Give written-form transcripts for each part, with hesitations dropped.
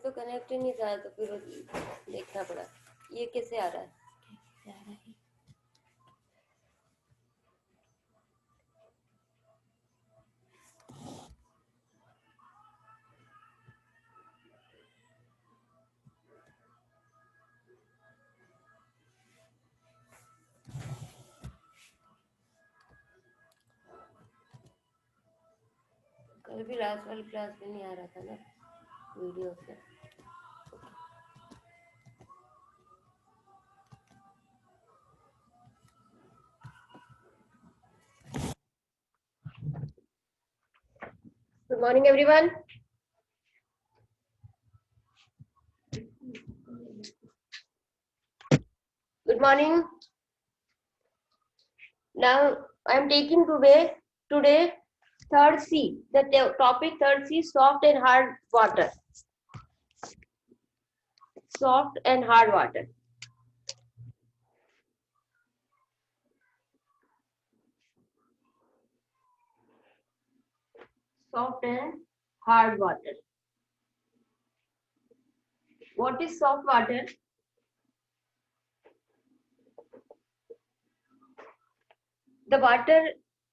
तो कनेक्ट ही नहीं था, तो फिर देखना पड़ा ये कैसे आ रहा है। कल भी लास्ट वाली क्लास में नहीं आ रहा था ना वीडियो से। Good morning, everyone. Good morning. Now I am taking today third C. The topic third C, soft and hard water. Soft and hard water. Soft and hard water. What is soft water? The water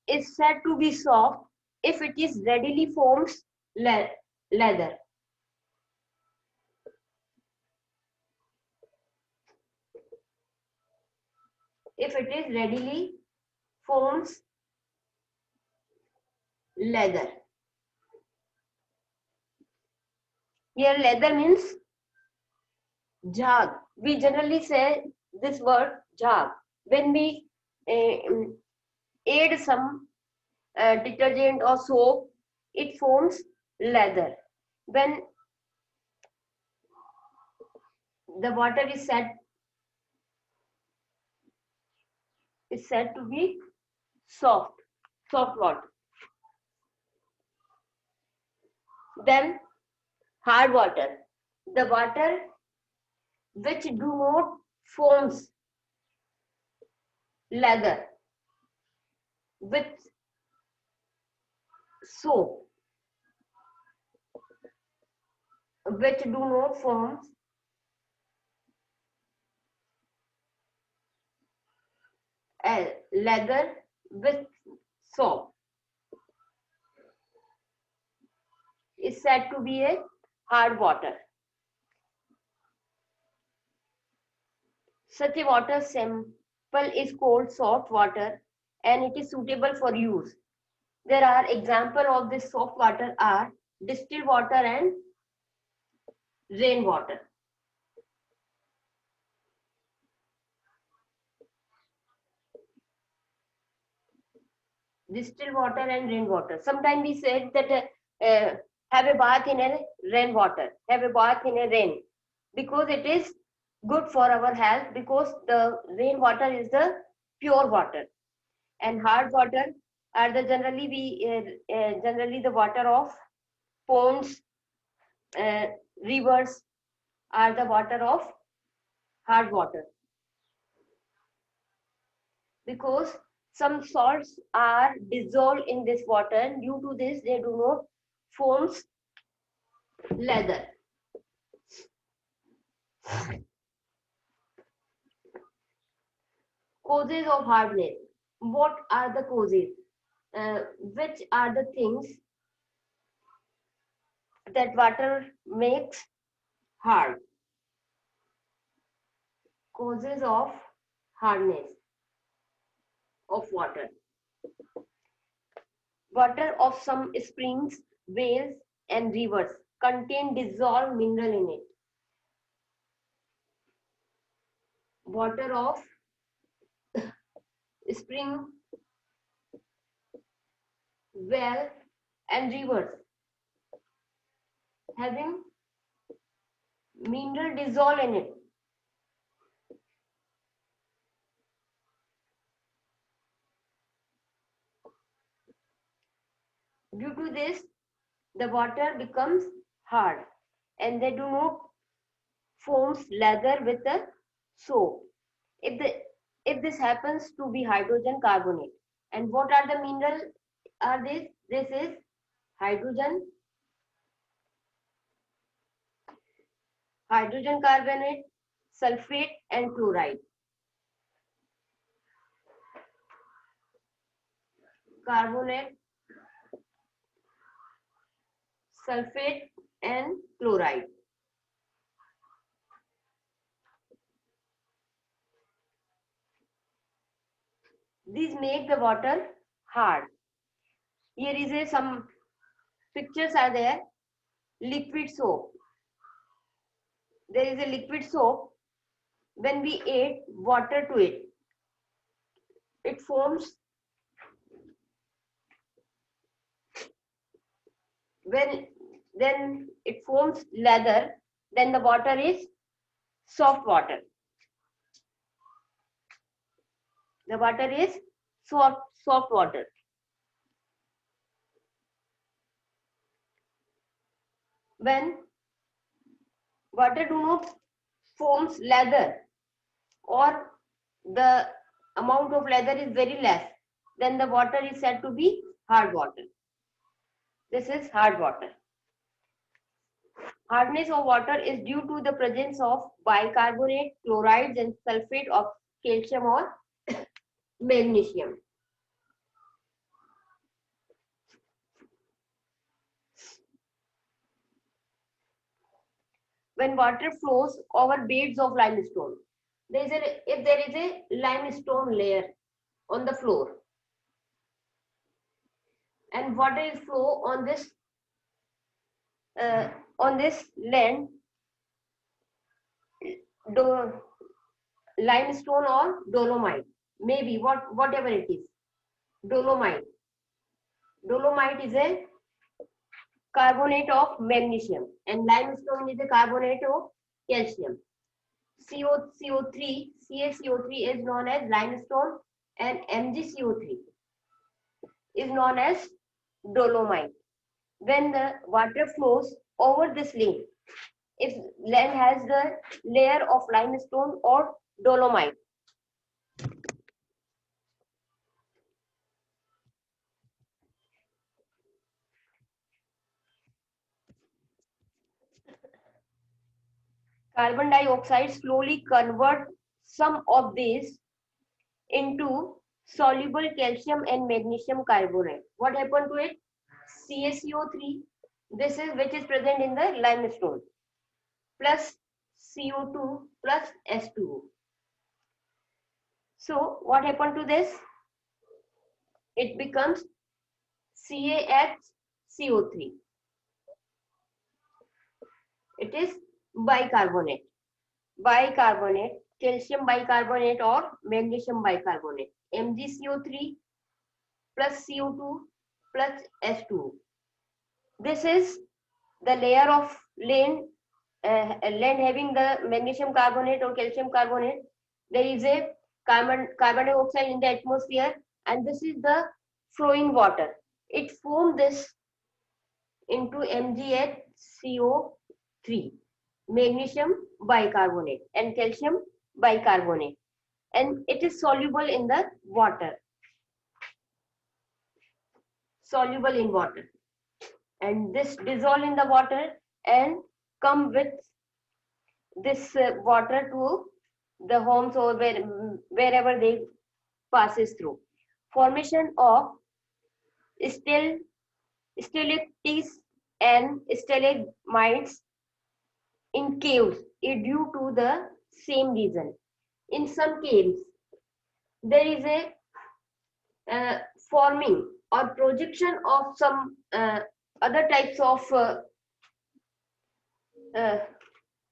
is said to be soft if it is readily forms leather. If it is readily forms leather. Here leather means jhag. We generally say this word jhag when we add some detergent or soap, it forms leather. When the water is said to be soft water. Then hard water, the water which do not forms leather with soap, which do not form leather with soap, is said to be a hard water. Such a water sample is called soft water and it is suitable for use. There are examples of this soft water are distilled water and rainwater. Distilled water and rainwater. Sometimes we said that have a bath in a rainwater, have a bath in a rain, because it is good for our health, because the rainwater is the pure water. And hard water are the generally the water of ponds, rivers are the water of hard water, because some salts are dissolved in this water, and due to this they do not forms leather. Causes of hardness. What are the causes? Which are the things that water makes hard? Causes of hardness of water. Water of some springs, wells, and rivers contain dissolved mineral in it. Water of spring, well, and rivers having mineral dissolved in it. Due to this, the water becomes hard and they do not forms leather with the soap. If this happens to be hydrogen carbonate. And what are the mineral are this? This is hydrogen hydrogen carbonate, sulfate and chloride. Carbonate, sulfate and chloride. These make the water hard. Here is some pictures are there. Liquid soap. There is a liquid soap. When we add water to it, it forms. Then it forms leather. Then the water is soft water. The water is soft water. When water do not forms leather, or the amount of leather is very less, then the water is said to be hard water. This is hard water. Hardness of water is due to the presence of bicarbonate, chlorides and sulfate of calcium or magnesium. When water flows over beds of limestone, if there is a limestone layer on the floor and water is flow on this land, limestone or dolomite, maybe whatever it is, dolomite is a carbonate of magnesium and limestone is a carbonate of calcium. CaCO3 is known as limestone and MgCO3 is known as dolomite. When the water flows over this land, if land has the layer of limestone or dolomite, carbon dioxide slowly convert some of these into soluble calcium and magnesium carbonate. What happened to it? CaCO3, this is which is present in the limestone, plus CO2 plus H2O. So what happened to this? It becomes CaHCO3. It is bicarbonate. Calcium bicarbonate or magnesium bicarbonate. MgCO3 plus CO2 plus H2O. This is the layer of land having the magnesium carbonate or calcium carbonate. There is a carbon dioxide in the atmosphere, and this is the flowing water. It forms this into MgHCO3, magnesium bicarbonate and calcium bicarbonate, and it is soluble in the water. Soluble in water, and this dissolve in the water and come with this water to the homes or wherever they passes through. Formation of stalactites and stalagmites in caves is due to the same reason. In some caves, there is a forming or projection of some other types of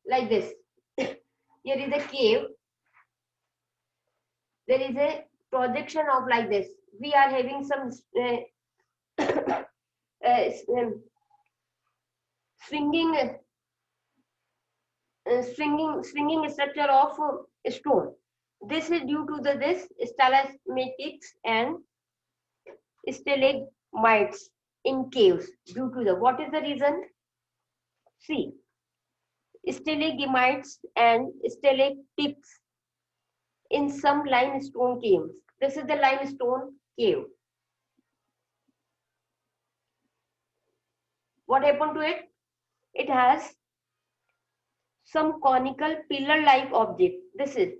like this. Here is a cave. There is a projection of like this. We are having some swinging structure of stone. This is due to this stalagmites and stalagmites in caves. Due to the what is the reason? See, stalagmites and stalactites in some limestone caves. This is the limestone cave. What happened to it? It has some conical pillar-like object. This is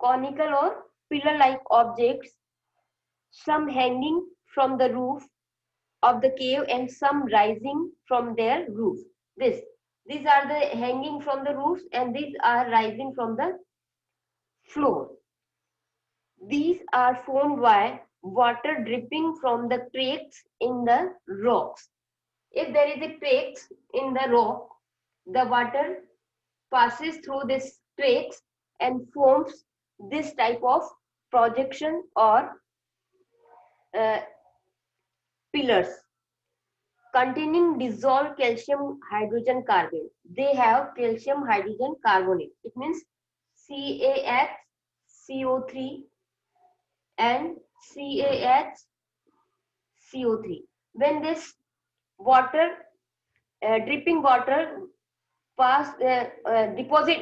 conical or pillar-like objects, some hanging from the roof of the cave and some rising from their roof. These are the hanging from the roofs and these are rising from the floor. These are formed by water dripping from the cracks in the rocks. If there is a cracks in the rock, the water passes through this cracks and forms this type of projection or uh, pillars containing dissolved calcium hydrogen carbonate. They have calcium hydrogen carbonate. It means CaHCO3 and CaHCO3. When this water, dripping water, deposit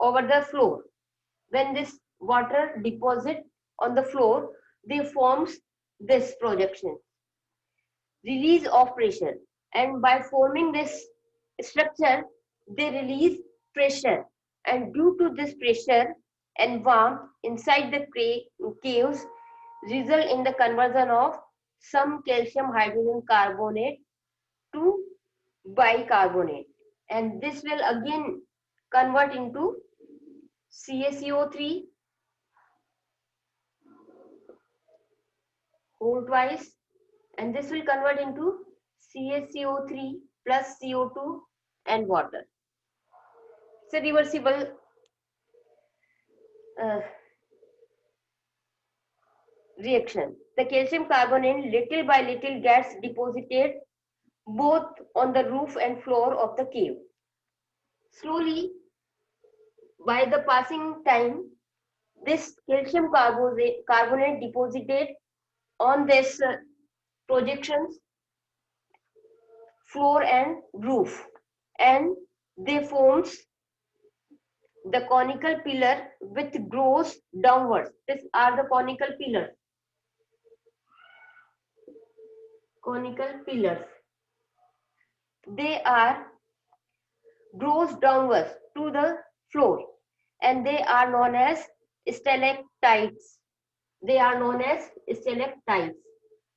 over the floor, when this water deposit on the floor, they forms this projection, release of pressure, and by forming this structure, they release pressure, and due to this pressure and warmth inside the caves result in the conversion of some calcium hydrogen carbonate to bicarbonate, and this will again convert into CaCO3 whole twice, and this will convert into CaCO3 plus CO2 and water. It's a reversible uh, reaction. The calcium carbonate little by little gets deposited both on the roof and floor of the cave. Slowly, by the passing time, this calcium carbonate deposited on this projections, floor and roof, and they forms the conical pillar which grows downwards. These are the conical pillars. Conical pillars. They are grows downwards to the floor, and they are known as stalactites. They are known as stalactites.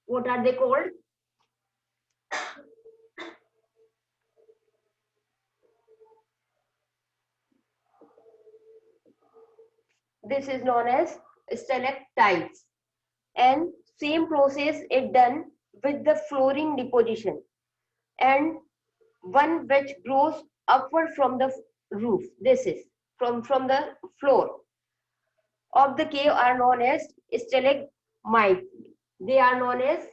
What are they called? This is known as stalactites. And same process is done with the flooring deposition, and one which grows upward from the roof. This is from the floor of the cave are known as stalagmites. They are known as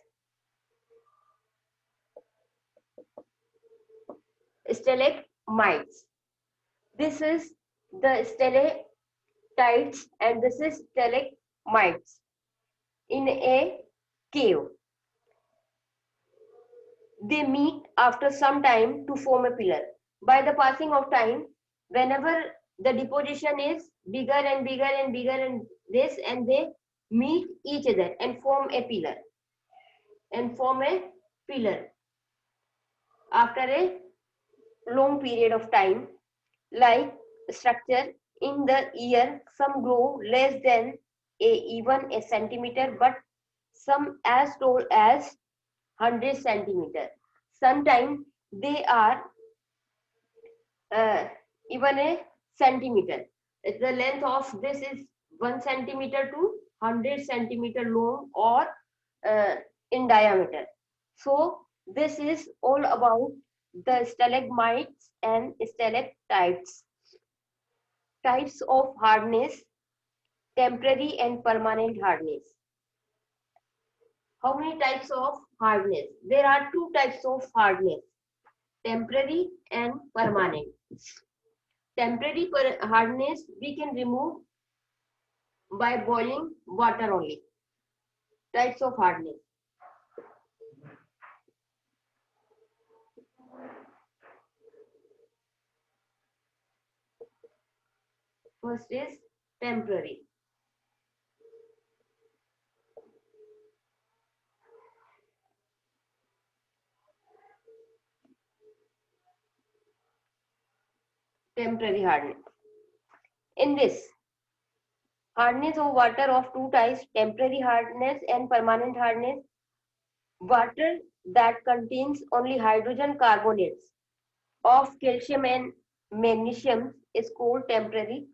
stalagmites. This is the stalactites and this is stalagmites in a cave. They meet after some time to form a pillar. By the passing of time, whenever the deposition is bigger and bigger and bigger and this, and they meet each other and form a pillar. After a long period of time, like structure in the year, some grow less than even a centimeter, but some as tall as 100 centimeter. Sometimes they are even a centimeter. The length of this is 1 centimeter to 100 centimeter long or in diameter. So this is all about the stalagmites and stalactites. Types of hardness: temporary and permanent hardness. How many types of hardness? There are two types of hardness: temporary and permanent. Temporary hardness we can remove by boiling water only. Types of hardness. First is temporary. temporary hardness. In this, hardness of water of two types, temporary hardness and permanent hardness. Water that contains only hydrogen carbonates of calcium and magnesium is called temporary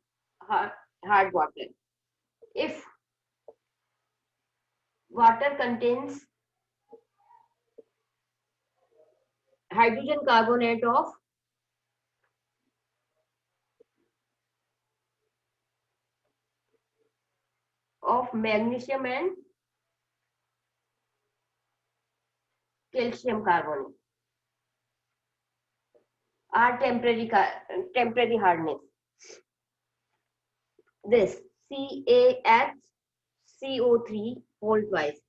hard water. If water contains hydrogen carbonate of magnesium and calcium carbonate are temporary hardness. This CaHCO3 whole twice.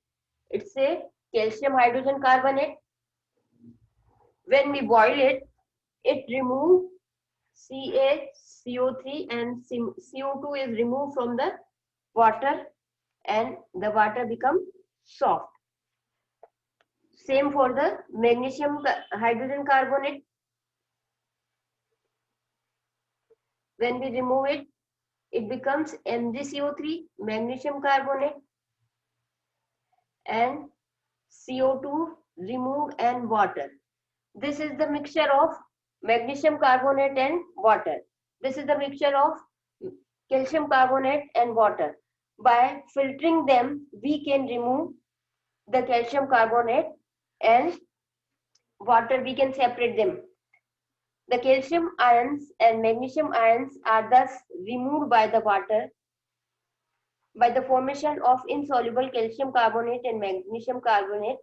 It's a calcium hydrogen carbonate. When we boil it, it removes CaCO3 and CO2 is removed from the water and the water becomes soft. Same for the magnesium hydrogen carbonate. When we remove it, it becomes MgCO3, magnesium carbonate, and CO2 removed and water. This is the mixture of magnesium carbonate and water. This is the mixture of calcium carbonate and water. By filtering them, we can remove the calcium carbonate and water. We can separate them. The calcium ions and magnesium ions are thus removed by the water by the formation of insoluble calcium carbonate and magnesium carbonate,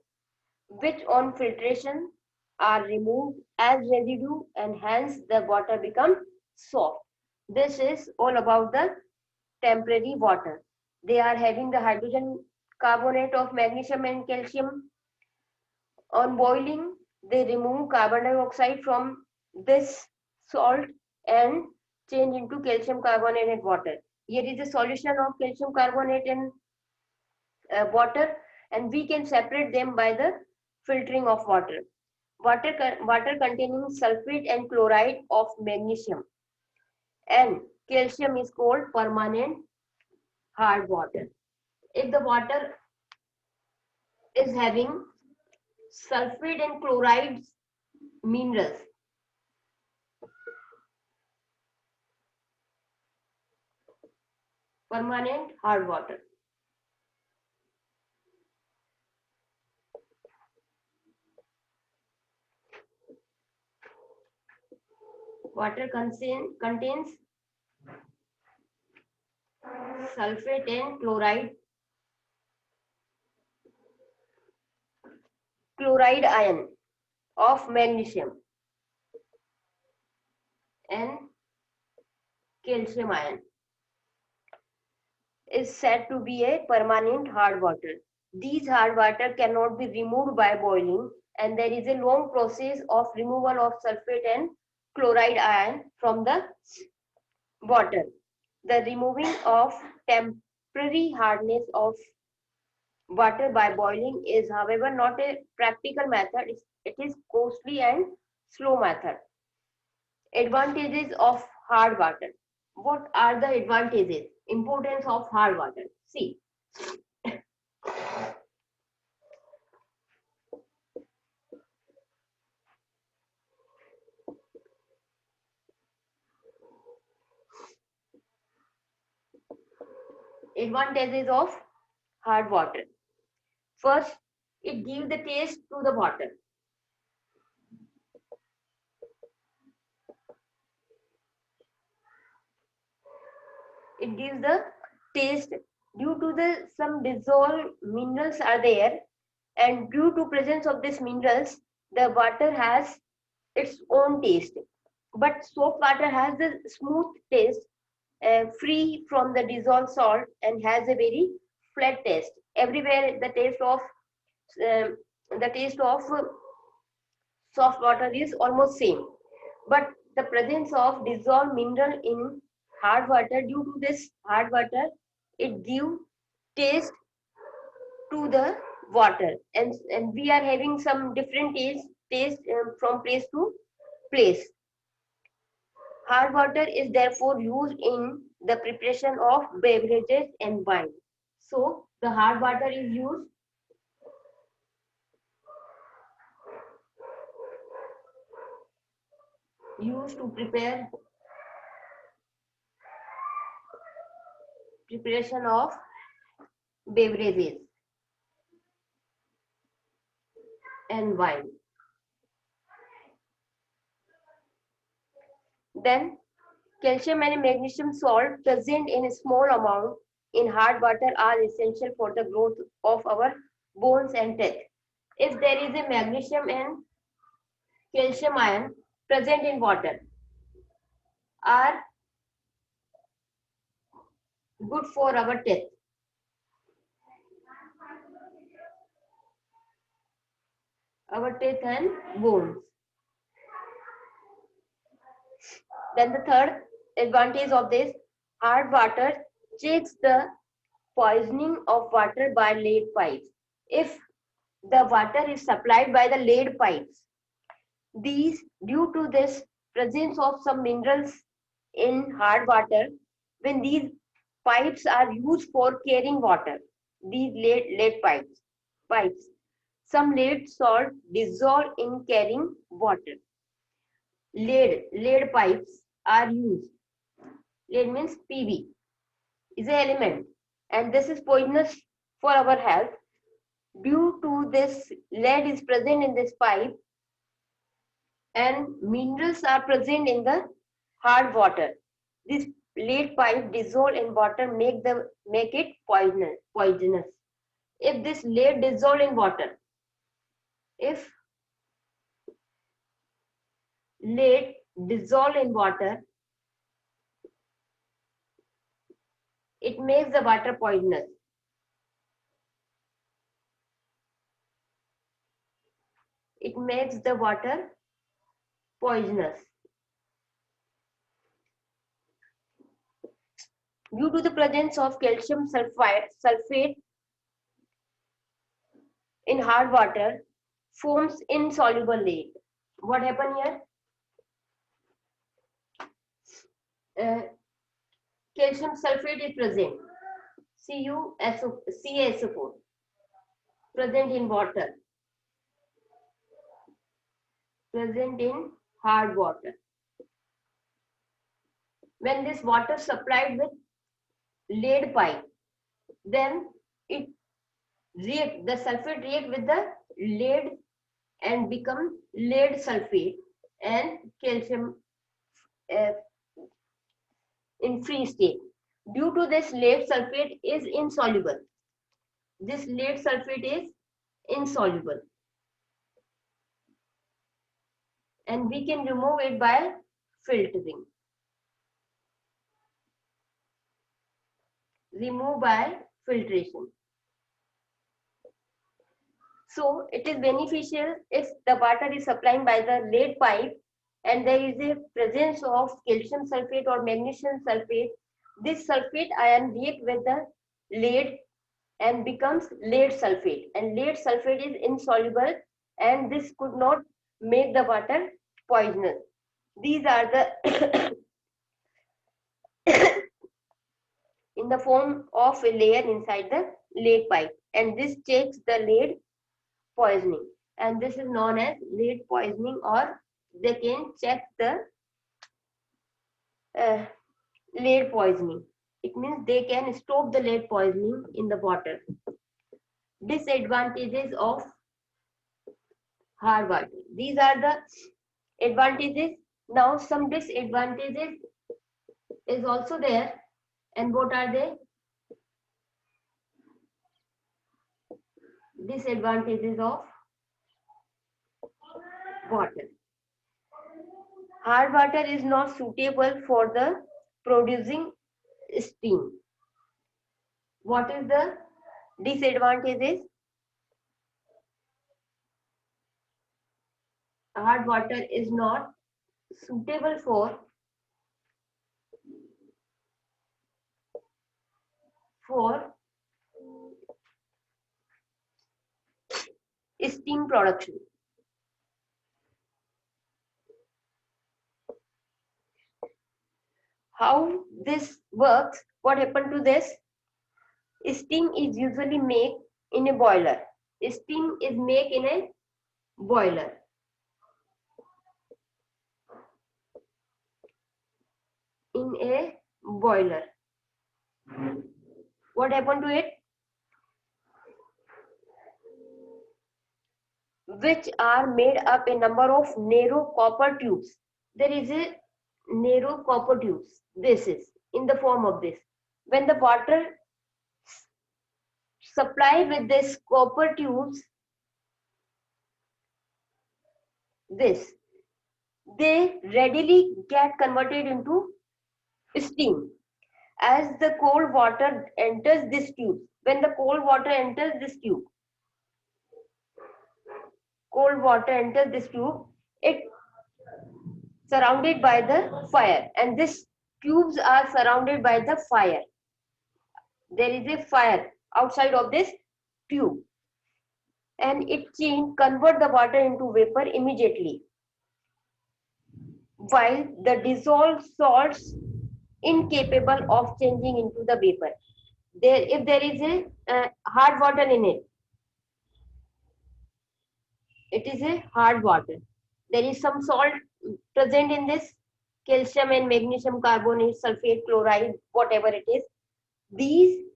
which on filtration are removed as residue and hence the water becomes soft. This is all about the temporary water. They are having the hydrogen carbonate of magnesium and calcium. On boiling, they remove carbon dioxide from this salt and change into calcium carbonate and water. Here is a solution of calcium carbonate and water, and we can separate them by the filtering of water. Water containing sulfate and chloride of magnesium and calcium is called permanent hard water. If the water is having sulfate and chloride minerals, permanent hard water. Water contains sulfate and chloride ion of magnesium and calcium ion is said to be a permanent hard water. These hard water cannot be removed by boiling, and there is a long process of removal of sulfate and chloride ion from the water. The removing of temporary hardness of water by boiling is, however, not a practical method. It is costly and slow method. Advantages of hard water. What are the advantages? Importance of hard water. See, advantages of hard water. First, it gives the taste to the water. It gives the taste due to the some dissolved minerals are there, and due to presence of these minerals, the water has its own taste. But soap water has the smooth taste, free from the dissolved salt, and has a very flat taste. Everywhere the taste of soft water is almost same, but the presence of dissolved mineral in hard water, due to this hard water, it give taste to the water, and we are having some different taste from place to place. Hard water is therefore used in the preparation of beverages and wine. So the hard water is used to prepare preparation of beverages and wine. Then calcium and magnesium salt present in a small amount in hard water are essential for the growth of our bones and teeth. If there is a magnesium and calcium ion present in water, are good for our teeth. Our teeth and bones. Then the third advantage of this hard water checks the poisoning of water by lead pipes. If the water is supplied by the lead pipes, these due to this presence of some minerals in hard water, when these pipes are used for carrying water, these lead pipes, some lead salt dissolve in carrying water. Lead pipes are used. Lead means Pb is an element, and this is poisonous for our health. Due to this, lead is present in this pipe, and minerals are present in the hard water. This lead pipe dissolve in water make it poisonous. If this lead dissolve in water, if lead dissolve in water, it makes the water poisonous. It makes the water poisonous. Due to the presence of calcium sulfate in hard water, forms insoluble lead. What happened here? Calcium sulfate is present. CaSO4 present in water, present in hard water. When this water supplied with lead pipe, then it the sulfate react with the lead and become lead sulfate and calcium uh, in free state. Due to this, lead sulfate is insoluble. This lead sulfate is insoluble, and we can remove it by filtering. Remove by filtration. So it is beneficial if the water is supplied by the lead pipe and there is a presence of calcium sulfate or magnesium sulfate. This sulfate ion react with the lead and becomes lead sulfate, and lead sulfate is insoluble, and this could not make the water poisonous. These are the in the form of a layer inside the lead pipe, and this checks the lead poisoning, and this is known as lead poisoning, or they can check the lead poisoning. It means they can stop the lead poisoning in the water. Disadvantages of hard water. These are the advantages. Now some disadvantages is also there, and what are they? Disadvantages of water. Hard water is not suitable for the producing steam. What is the disadvantages? Hard water is not suitable for steam production. how this works, what happened to this? Steam is usually made in a boiler. Steam is made in a boiler. In a boiler. What happened to it? Which are made up a number of narrow copper tubes. There is a narrow copper tubes. This is in the form of this. When the water supplied with this copper tubes, this, they readily get converted into steam as the cold water enters this tube. When the cold water enters this tube, it surrounded by the fire, and these tubes are surrounded by the fire. There is a fire outside of this tube, and it convert the water into vapor immediately, while the dissolved salts incapable of changing into the vapor. If there is a hard water in it, it is a hard water. There is some salt present in this, calcium and magnesium carbonate, sulfate, chloride, whatever it is. These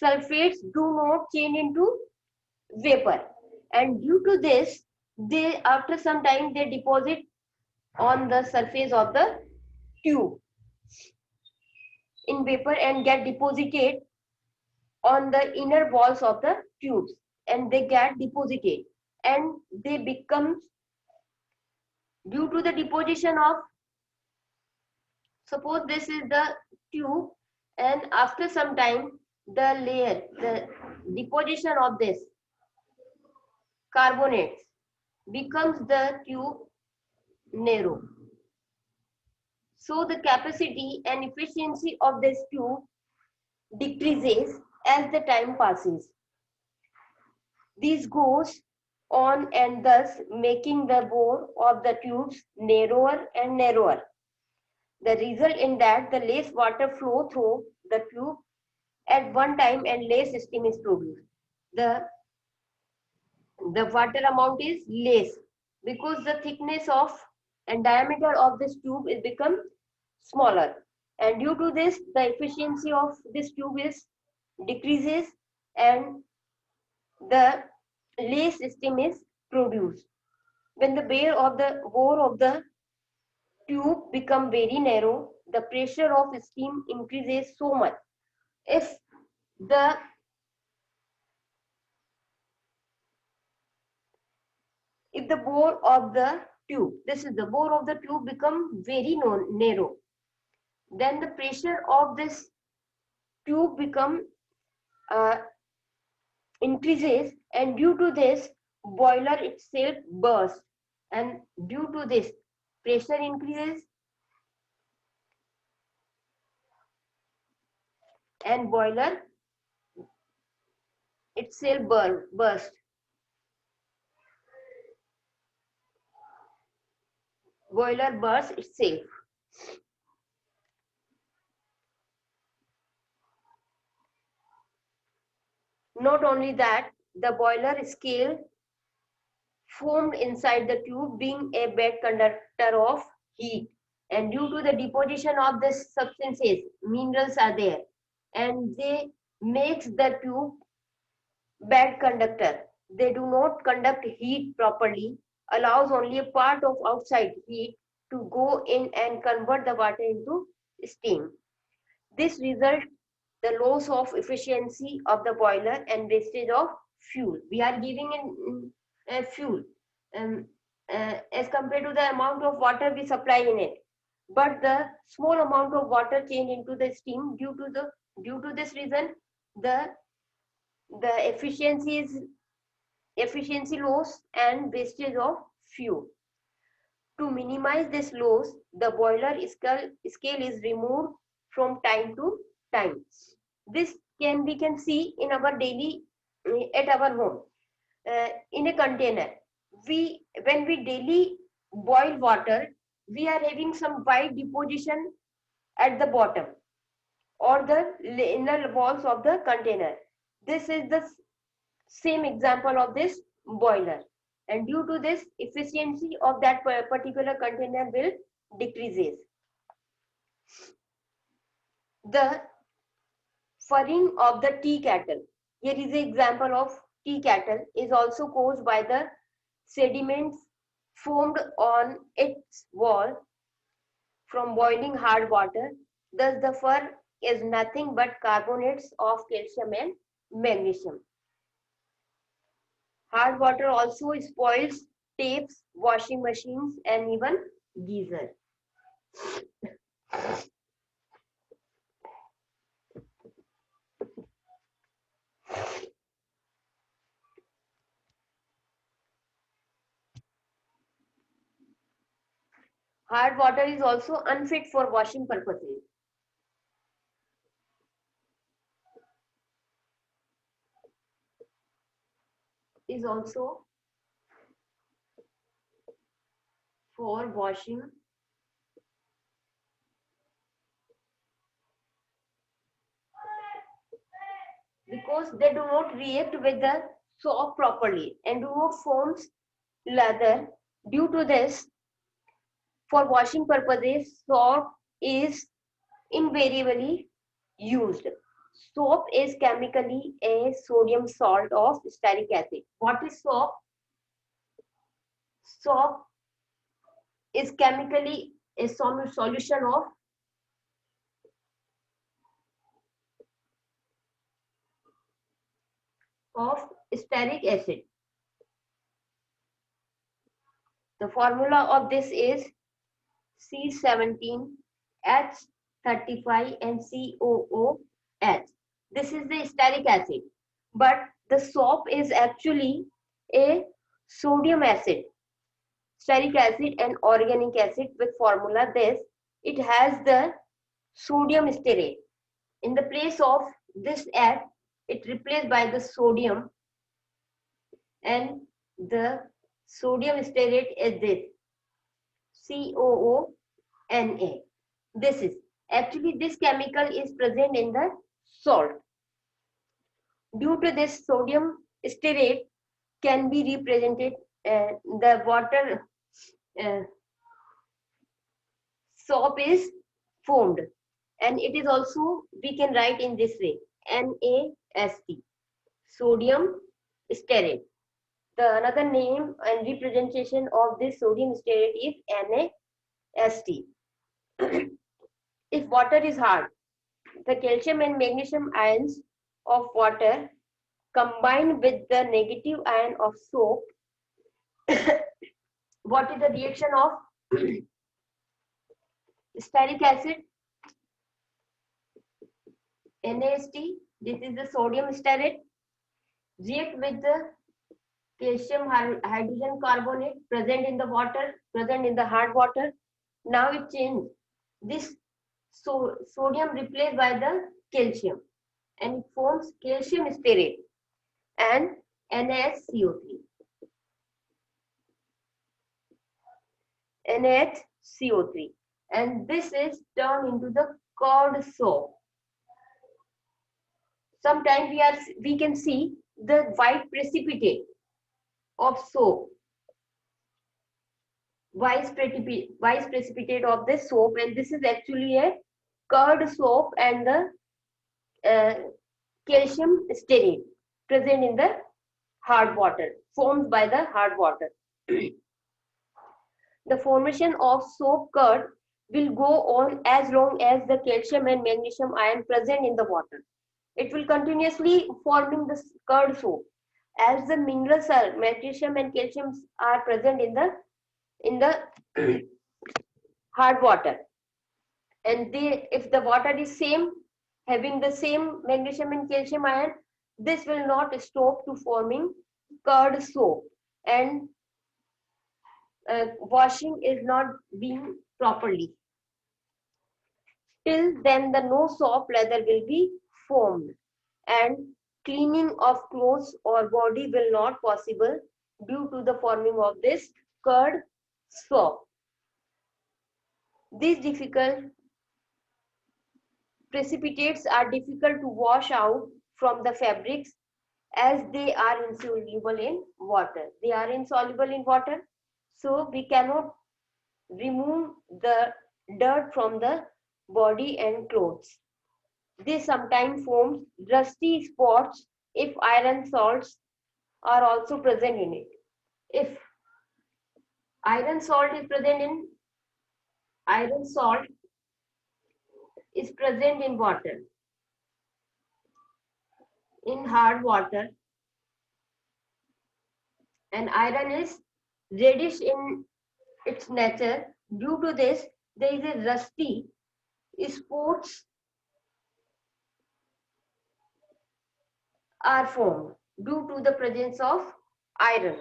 sulfates do not change into vapor, and due to this, they after some time they deposit on the surface of the tube in vapor and get deposited on the inner walls of the tubes, and they get deposited, and they become, due to the deposition of, suppose this is the tube, and after some time the deposition of this carbonates becomes the tube narrow. So the capacity and efficiency of this tube decreases as the time passes. This goes on, and thus making the bore of the tubes narrower and narrower. The result in that the less water flow through the tube at one time and less steam is produced. The water amount is less because the thickness of and diameter of this tube is become smaller, and due to this the efficiency of this tube is decreases, and the less steam is produced. When the bore of the tube become very narrow, the pressure of steam increases so much. If the bore of the tube, this is the bore of the tube, become very narrow, then the pressure of this tube become increases, and due to this boiler itself bursts, and due to this pressure increases and boiler itself burst. Boiler bursts itself. Not only that, the boiler scale formed inside the tube being a bad conductor of heat, and due to the deposition of these substances, minerals are there, and they makes the tube bad conductor. They do not conduct heat properly, allows only a part of outside heat to go in and convert the water into steam. This results the loss of efficiency of the boiler and wastage of fuel. We are giving in fuel as compared to the amount of water we supply in it, but the small amount of water change into the steam. Due to this reason, the efficiency loss and wastage of fuel. To minimize this loss, the boiler scale is removed from time to time. This we can see in our daily at our home in a container. When we daily boil water, we are having some white deposition at the bottom or the inner walls of the container. This is the same example of this boiler, and due to this, efficiency of that particular container will decreases. The furring of the tea kettle. Here is an example of tea kettle is also caused by the sediments formed on its wall from boiling hard water. Thus, the fur is nothing but carbonates of calcium and magnesium. Hard water also spoils tapes, washing machines, and even geyser. Hard water is also unfit for washing purposes. Is also for washing because they do not react with the soap properly and do not form lather. Due to this, for washing purposes, soap is invariably used. Soap is chemically a sodium salt of stearic acid. What is soap? Soap is chemically a solution of stearic acid. The formula of this is C17, H35 and COOH. This is the stearic acid, but the soap is actually a sodium acid, stearic acid and organic acid with formula this. It has the sodium stearate. In the place of this H, it replaced by the sodium, and the sodium stearate is this COONA. This is actually this chemical is present in the salt. Due to this, sodium stearate can be represented the water soap is formed, and it is also we can write in this way NaSt, sodium stearate. The another name and representation of this sodium stearate is NaSt. If water is hard, the calcium and magnesium ions of water combined with the negative ion of soap. What is the reaction of stearic acid? NaSt, this is the sodium stearate, react with the calcium hydrogen carbonate present in the water, present in the hard water. Now it changed. This sodium replaced by the calcium, and it forms calcium stearate and NaCO3. NaCO3, and this is turned into the curd soap. Sometimes we can see the white precipitate of soap, white precipitate of this soap, and this is actually a curd soap and the calcium stearate present in the hard water, formed by the hard water. The formation of soap curd will go on as long as the calcium and magnesium ion present in the water. It will continuously forming the curd soap as the mineral salt, magnesium and calcium are present in the hard water, and if the water is same, having the same magnesium and calcium ion, this will not stop to forming curd soap, and washing is not being properly. Till then, the no soap lather will be formed, and cleaning of clothes or body will not possible due to the forming of this curd soap. This difficult precipitates are difficult to wash out from the fabrics as they are insoluble in water. They are insoluble in water, so we cannot remove the dirt from the body and clothes. They sometimes form rusty spots if iron salts are also present in it. If iron salt is present in iron salt is present in water, in hard water, and iron is reddish in its nature. Due to this, there is a rusty spots are formed due to the presence of iron.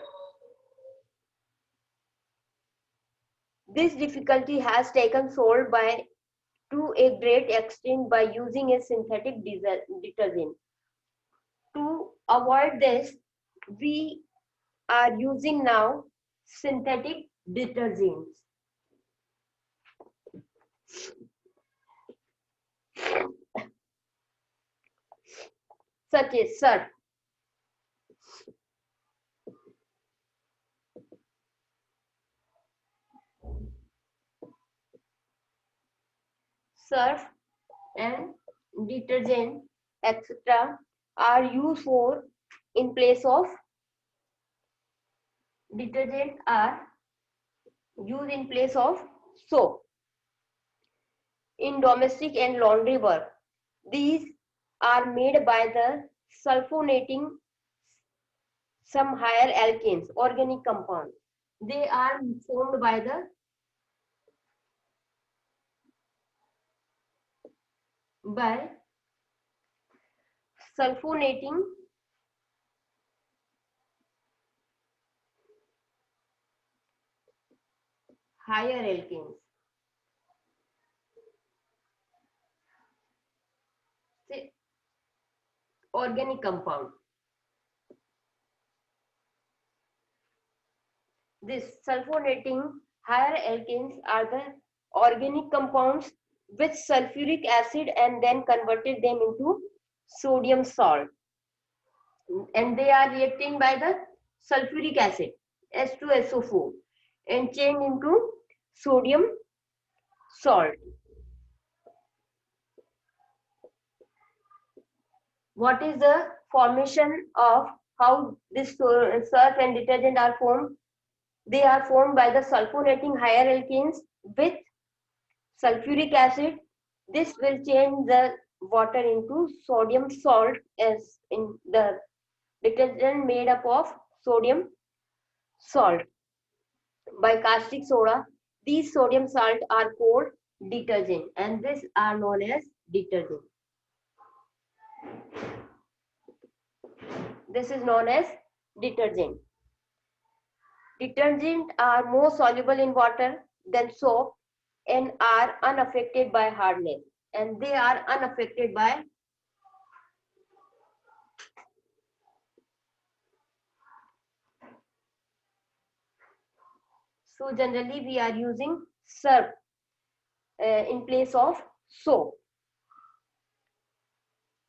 This difficulty has taken solved by to a great extent by using a synthetic detergent. To avoid this, we are using now synthetic detergents such as surf and detergent, etc. are used for in place of detergent are used in place of soap in domestic and laundry work. These are made by the sulfonating some higher alkanes, organic compounds. They are formed by sulfonating higher alkanes. Say, organic compound. This sulfonating higher alkanes are the organic compounds with sulfuric acid and then converted them into sodium salt. And they are reacting by the sulfuric acid H2SO4 and change into sodium salt. What is the formation of how this surf and detergent are formed? They are formed by the sulfonating higher alkanes with sulfuric acid. This will change the water into sodium salt as in the detergent made up of sodium salt by caustic soda. These sodium salt are called detergent and these are known as detergent. This is known as detergent. Detergents are more soluble in water than soap and are unaffected by hardness. And they are unaffected by so generally we are using surf in place of soap.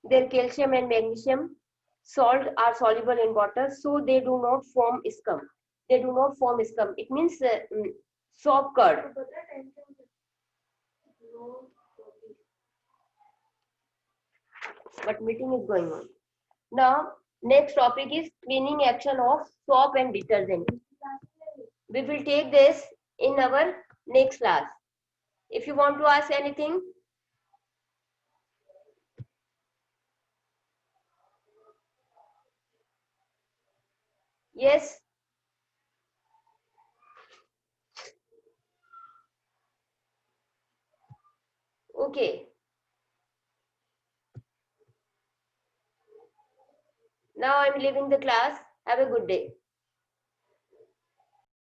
Their calcium and magnesium salt are soluble in water, so they do not form scum. They do not form scum. It means soap curd. But meeting is going on. Now, next topic is cleaning action of soap and detergent. We will take this in our next class. If you want to ask anything, yes. Okay. Now I'm leaving the class. Have a good day.